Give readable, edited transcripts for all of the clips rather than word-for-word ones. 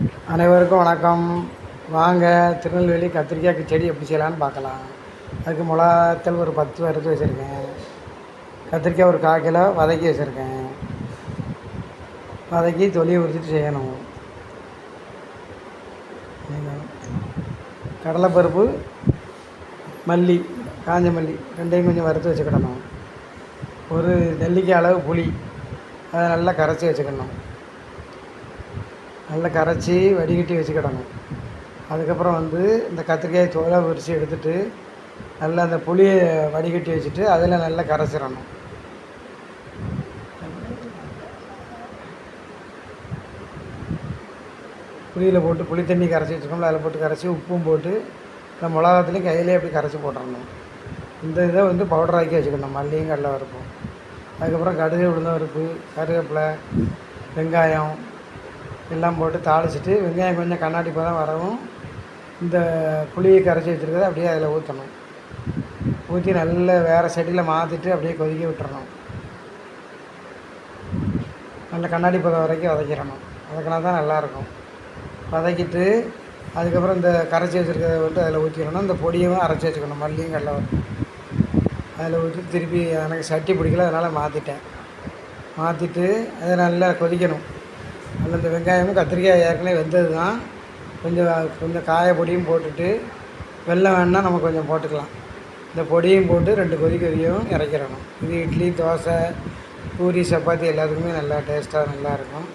அனைவருக்கும் வணக்கம். வாங்க திருநெல்வேலி கத்திரிக்காய் செடி எப்படி செய்யலான்னு பார்க்கலாம். அதுக்கு மிளகாத்தல் ஒரு 10 வறுத்து வச்சுருக்கேன். கத்திரிக்காய் ஒரு 1/4 கிலோ வதக்கி வச்சுருக்கேன். வதக்கி தொலியை உரிச்சிட்டு செய்யணும். கடலைப்பருப்பு, மல்லி, காஞ்ச மல்லி ரெண்டையும் கொஞ்சம் வறுத்து வச்சுக்கிடணும். ஒரு நெல்லிக்காய் அளவு புளி, அதை நல்லா கரைச்சி வச்சுக்கணும். நல்லா கரைச்சி வடிகட்டி வச்சுக்கிடணும். அதுக்கப்புறம் இந்த கத்திரிக்காயை தோலை உரித்து எடுத்துகிட்டு நல்லா அந்த புளியை வடிகட்டி வச்சுட்டு அதில் நல்லா கரைச்சிடணும். புளியில் போட்டு புளி தண்ணி கரைச்சி வச்சுக்கோங்களா, அதில் போட்டு கரைச்சி உப்பும் போட்டு இந்த மிளகாத்துலேயும் கையிலே அப்படி கரைச்சி போட்டுடணும். இந்த இதை பவுடராக்கி வச்சுக்கணும். மல்லியும் கடலை பருப்பும். அதுக்கப்புறம் கடுகு, உளுந்தம் பருப்பு, கருவேப்பிலை, வெங்காயம் எல்லாம் போட்டு தாளிச்சிட்டு வெங்காயம் கொஞ்சம் கண்ணாடி பதம் வரவும் இந்த புளியை கரைச்சி வச்சுருக்கிறத அப்படியே அதில் ஊற்றணும். ஊற்றி நல்லா வேறு சட்டியில் மாற்றிட்டு அப்படியே கொதிக்க விட்டுறணும். நல்ல கண்ணாடி பதம் வரைக்கும் வதக்கிடணும். வதக்கினா தான் நல்லாயிருக்கும். வதக்கிட்டு அதுக்கப்புறம் இந்த கரைச்சி வச்சுருக்கிறத அதில் ஊற்றிடணும். இந்த பொடியும் அரைச்சி வச்சுக்கணும். மல்லியும் கடலை அதில் ஊற்றி திருப்பி எனக்கு சட்டி பிடிக்கல, அதனால் மாற்றிட்டு அதை நல்லா கொதிக்கணும். அதில் இந்த வெங்காயமும் கத்திரிக்காய் ஏற்கனவே வெந்தது தான். கொஞ்சம் காய பொடியும் போட்டுட்டு வெல்லம் வேணுன்னா நம்ம கொஞ்சம் போட்டுக்கலாம். இந்த பொடியும் போட்டு 2 கொதியும் இறக்கிடணும். இது இட்லி, தோசை, பூரி, சப்பாத்தி எல்லாத்துக்குமே நல்லா டேஸ்ட்டாக நல்லாயிருக்கும்.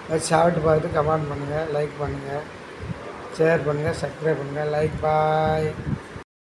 அது சாப்பிட்டு பார்த்துட்டு கமெண்ட் பண்ணுங்கள், லைக் பண்ணுங்கள், ஷேர் பண்ணுங்கள், சப்ஸ்கிரைப் பண்ணுங்கள். லைக் பாய்.